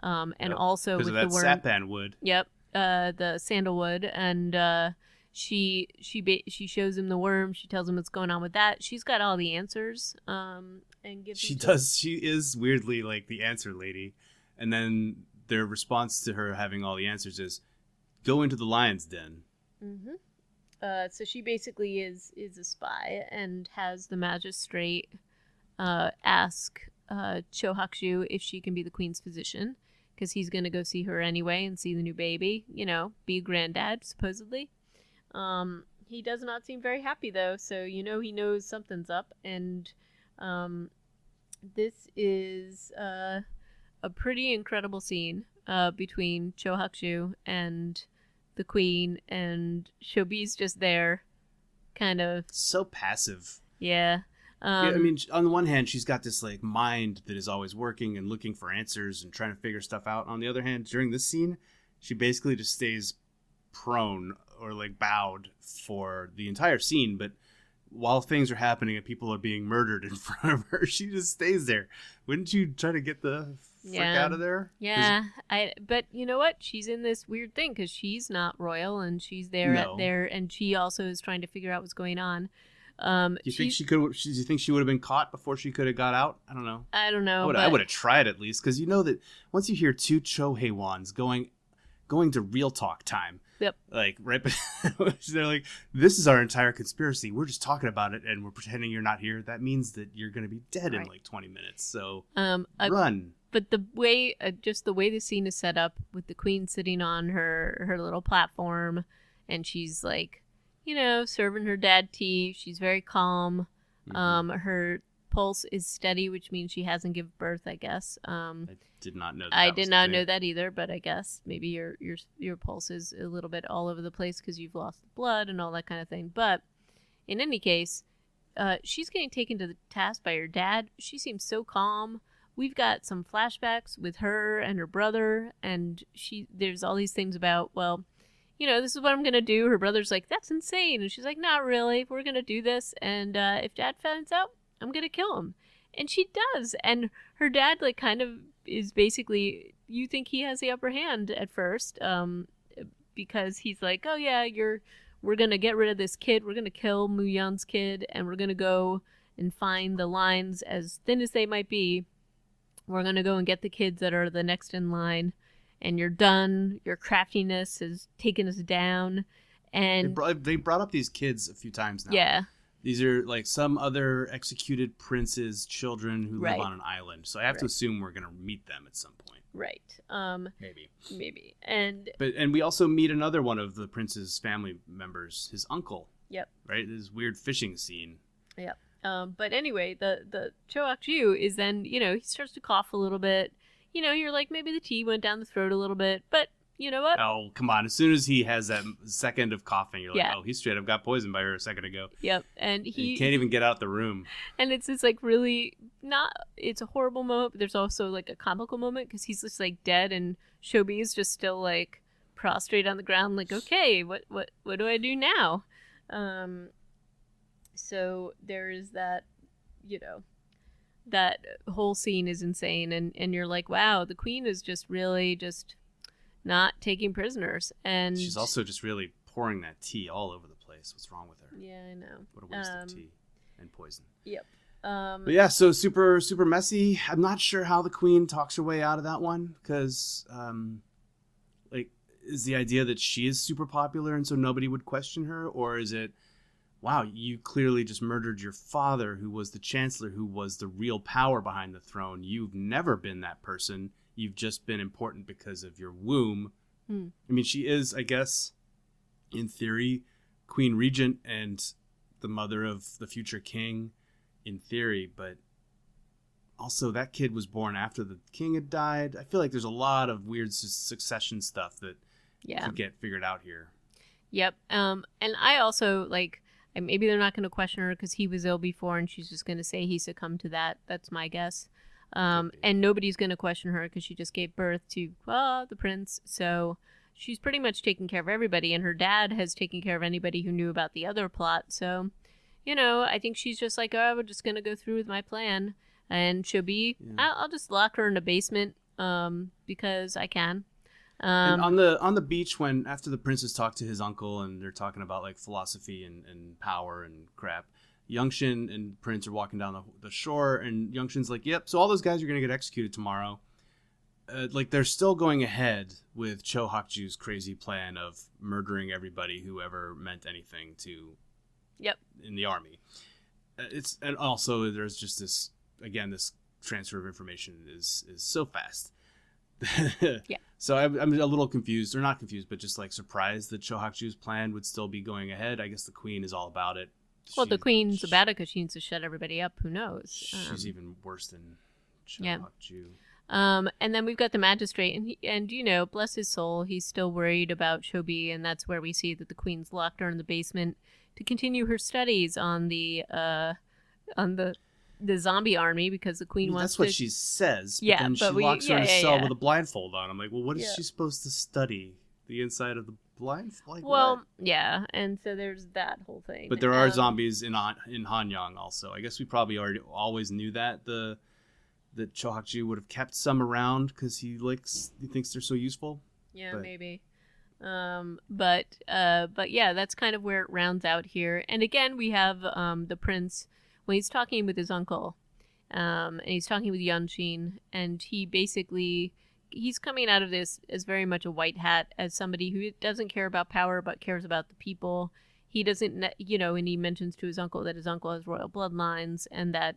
and also with the worm. Sapan wood. Yep. The sandalwood, and she shows him the worm. She tells him what's going on with that. She's got all the answers, and gives. She is weirdly like the answer lady, and then their response to her having all the answers is, "Go into the lion's den." Mm-hmm. So she basically is a spy and has the magistrate ask Cho Hakushu if she can be the queen's physician. Because he's going to go see her anyway and see the new baby, be a granddad, supposedly. He does not seem very happy, though, so he knows something's up. And this is a pretty incredible scene between Cho Hakushu and the queen, and Shobi's just there, kind of... So passive. Yeah. I mean, on the one hand, she's got this like mind that is always working and looking for answers and trying to figure stuff out. On the other hand, during this scene, she basically just stays prone or like bowed for the entire scene. But while things are happening and people are being murdered in front of her, she just stays there. Wouldn't you try to get the frick out of there? Yeah, but you know what? She's in this weird thing because she's not royal, and she's there and she also is trying to figure out what's going on. Do you think she could? Do you think she would have been caught before she could have got out? I don't know. I would have tried at least, because you know that once you hear two Cho Hae-wons going to real talk time. Yep. Like right, they're like, "This is our entire conspiracy. We're just talking about it, and we're pretending you're not here. That means that you're going to be dead in like 20 minutes. So run." But the way, the scene is set up with the queen sitting on her little platform, and she's like, serving her dad tea. She's very calm. Mm-hmm. Her pulse is steady, which means she hasn't given birth, I guess. I did not know that. I did not know that either, but I guess maybe your pulse is a little bit all over the place because you've lost blood and all that kind of thing. But in any case, she's getting taken to the task by her dad. She seems so calm. We've got some flashbacks with her and her brother, and there's all these things about, well, this is what I'm going to do. Her brother's like, that's insane. And she's like, not really. We're going to do this. And if dad finds out, I'm going to kill him. And she does. And her dad, like, kind of is basically, you think he has the upper hand at first because he's like, oh, yeah, we're going to get rid of this kid. We're going to kill Mu Yun's kid. And we're going to go and find the lines, as thin as they might be. We're going to go and get the kids that are the next in line. And you're done. Your craftiness has taken us down. And they brought up these kids a few times now. Yeah. These are like some other executed prince's children who live on an island. So I have to assume we're going to meet them at some point. Right. Maybe. And we also meet another one of the prince's family members, his uncle. Yep. Right? This weird fishing scene. Yep. But anyway, the Cho Hakushu is then, he starts to cough a little bit. You're like, maybe the tea went down the throat a little bit, but you know what? Oh, come on. As soon as he has that second of coughing, you're like, oh, he straight up got poisoned by her a second ago. Yep. And he can't even get out the room. And it's this like really it's a horrible moment, but there's also like a comical moment because he's just like dead and Shobi is just still like prostrate on the ground, like, okay, what do I do now? So there is that, that whole scene is insane, and you're like, wow, the queen is just really just not taking prisoners, and she's also just really pouring that tea all over the place. What's wrong with her? Yeah, I know. What a waste of tea and poison. Yep. But yeah, so super messy. I'm not sure how the queen talks her way out of that one, because is the idea that she is super popular and so nobody would question her, or is it, wow, you clearly just murdered your father, who was the chancellor, who was the real power behind the throne. You've never been that person. You've just been important because of your womb. I mean, she is, I guess, in theory, Queen Regent and the mother of the future king, in theory, but also that kid was born after the king had died. I feel like there's a lot of weird succession stuff that could get figured out here. Yep. And I also, maybe they're not going to question her because he was ill before and she's just going to say he succumbed to that. That's my guess. And nobody's going to question her because she just gave birth to the prince. So she's pretty much taking care of everybody, and her dad has taken care of anybody who knew about the other plot. So, I think she's just like, oh, we're just going to go through with my plan. And she'll be, I'll just lock her in a basement because I can. And on the beach, when after the princes talk to his uncle and they're talking about like philosophy and power and crap, Youngshin and Prince are walking down the shore, and Youngshin's like, yep, so all those guys are going to get executed tomorrow. They're still going ahead with Cho Hak-ju's crazy plan of murdering everybody who ever meant anything to in the army. And also there's just this transfer of information is so fast. Yeah. So I'm a little confused, or not confused, but just like surprised that Cho Hak-ju's plan would still be going ahead. I guess the queen is all about it. Well, the queen's about it because she needs to shut everybody up. Who knows? She's even worse than Cho Hak-ju. And then we've got the magistrate, and bless his soul, he's still worried about Shobi, and that's where we see that the queen's locked her in the basement to continue her studies on the zombie army, because the queen wants That's what she says. But then she locks her in a cell with a blindfold on. I'm like, well, what is she supposed to study? The inside of the blindfold? What? Yeah, and so there's that whole thing. But there are zombies in Hanyang also. I guess we probably always knew that Cho Hak-ju would have kept some around because he thinks they're so useful. Yeah, maybe. But yeah, that's kind of where it rounds out here. And again, we have the prince when he's talking with his uncle, and he's talking with Yunshin, and he's coming out of this as very much a white hat, as somebody who doesn't care about power but cares about the people. He doesn't, and he mentions to his uncle that his uncle has royal bloodlines, and that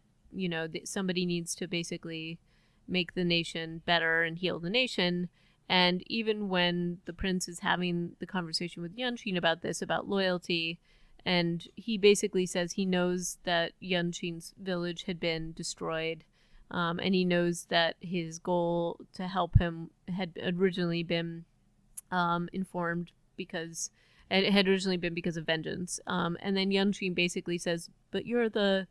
somebody needs to basically make the nation better and heal the nation. And even when the prince is having the conversation with Yunshin about this, about loyalty, and he basically says he knows that Yunshin's village had been destroyed, and he knows that his goal to help him had originally been informed because it had originally been because of vengeance. And then Yunshin basically says, "But you're the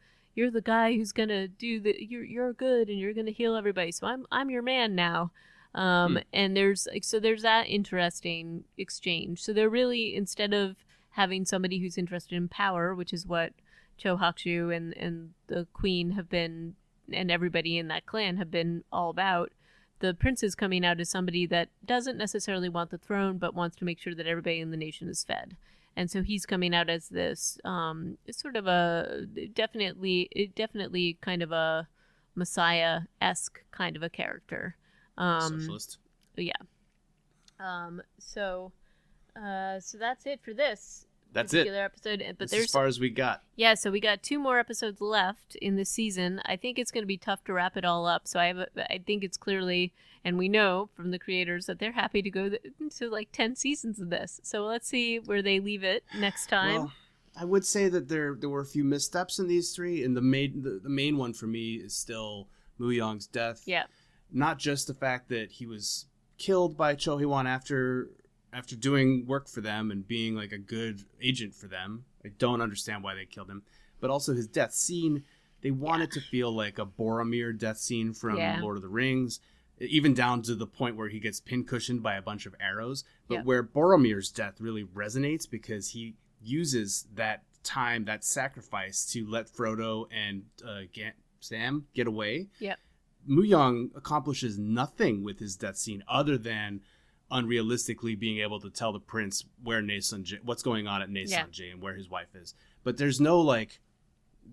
guy who's gonna do the. You're good and you're gonna heal everybody. So I'm your man now." And there's that interesting exchange. So they're really, instead of having somebody who's interested in power, which is what Cho Hak-ju and the queen have been, and everybody in that clan have been all about, the prince is coming out as somebody that doesn't necessarily want the throne, but wants to make sure that everybody in the nation is fed. And so he's coming out as this sort of definitely kind of a Messiah-esque kind of a character. Socialist. Yeah. So that's it for this particular episode. But there's as far as we got. Yeah, so we got 2 more episodes left in this season. I think it's going to be tough to wrap it all up. So I think it's clearly, and we know from the creators that they're happy to go to like 10 seasons of this. So let's see where they leave it next time. Well, I would say that there were a few missteps in these 3, and the main one for me is still Mu Yong's death. Yeah. Not just the fact that he was killed by Cho Hee-won after doing work for them and being like a good agent for them. I don't understand why they killed him. But also his death scene. They wanted to feel like a Boromir death scene from Lord of the Rings. even down to the point where he gets pincushioned by a bunch of arrows. But Yep. where Boromir's death really resonates because he uses that time, that sacrifice, to let Frodo and Sam get away. Yep. Muyang accomplishes nothing with his death scene other than unrealistically being able to tell the prince where what's going on at Nasanjay and where his wife is. But there's no like,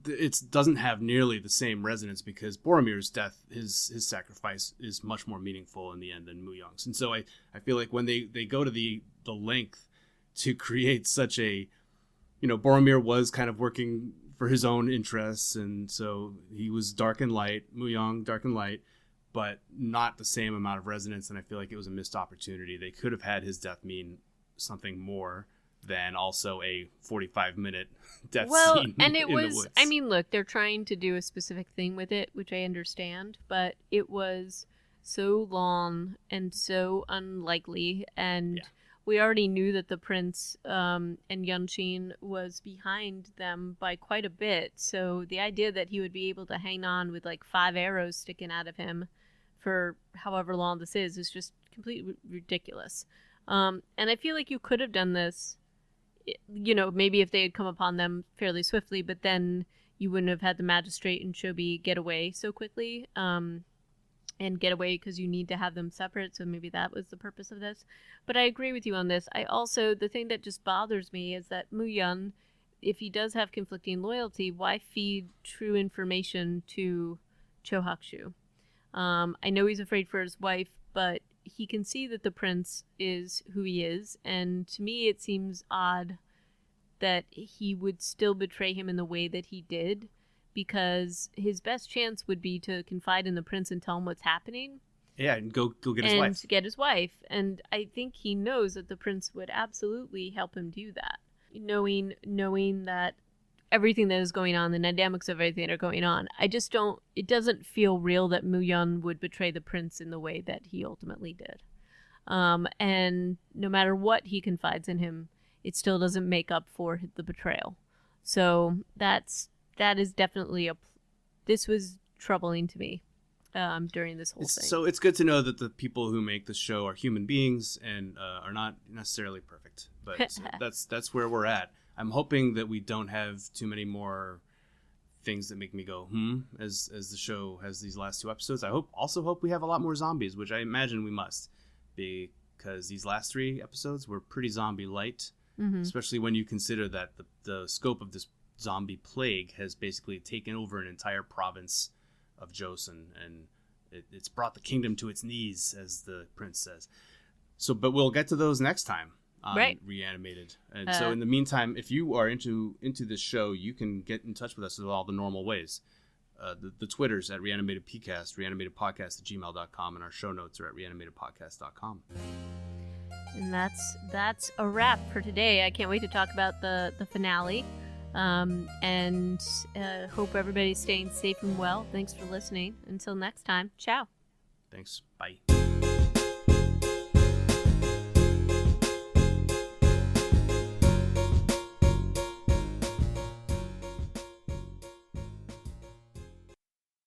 it doesn't have nearly the same resonance because Boromir's death, his sacrifice is much more meaningful in the end than Muyang's. And so I feel like when they go to the length to create such a, Boromir was kind of working for his own interests, and so he was dark and light, Muyang dark and light, but not the same amount of resonance, and I feel like it was a missed opportunity. They could have had his death mean something more than also a 45-minute death scene and it in was, the woods. I mean, look, they're trying to do a specific thing with it, which I understand, but it was so long and so unlikely, and we already knew that the prince and Yunshin was behind them by quite a bit, so the idea that he would be able to hang on with like 5 arrows sticking out of him for however long this is just completely ridiculous. And I feel like you could have done this, maybe if they had come upon them fairly swiftly, but then you wouldn't have had the magistrate and Shobi get away so quickly, and get away because you need to have them separate, so maybe that was the purpose of this. But I agree with you on this. The thing that just bothers me is that Muyang, if he does have conflicting loyalty, why feed true information to Chohakshu? I know he's afraid for his wife, but he can see that the prince is who he is, and to me it seems odd that he would still betray him in the way that he did, because his best chance would be to confide in the prince and tell him what's happening. Yeah, and go get his wife. And get his wife. And I think he knows that the prince would absolutely help him do that. Knowing that everything that is going on, the dynamics of everything that are going on, it doesn't feel real that Muyang would betray the prince in the way that he ultimately did. And no matter what he confides in him, it still doesn't make up for the betrayal. So that is definitely this was troubling to me during this whole thing. So it's good to know that the people who make the show are human beings and are not necessarily perfect. But that's where we're at. I'm hoping that we don't have too many more things that make me go, as the show has these last 2 episodes. I hope we have a lot more zombies, which I imagine we must, because these last 3 episodes were pretty zombie light, especially when you consider that the scope of this zombie plague has basically taken over an entire province of Joseon, and it's brought the kingdom to its knees, as the prince says. So, but we'll get to those next time on Reanimated. And so in the meantime, if you are into this show, you can get in touch with us in all the normal ways. The Twitters at Reanimated PCast, reanimatedpodcast@gmail.com, and our show notes are at reanimatedpodcast.com. And that's a wrap for today. I can't wait to talk about the finale. And hope everybody's staying safe and well. Thanks for listening. Until next time, ciao. Thanks. Bye.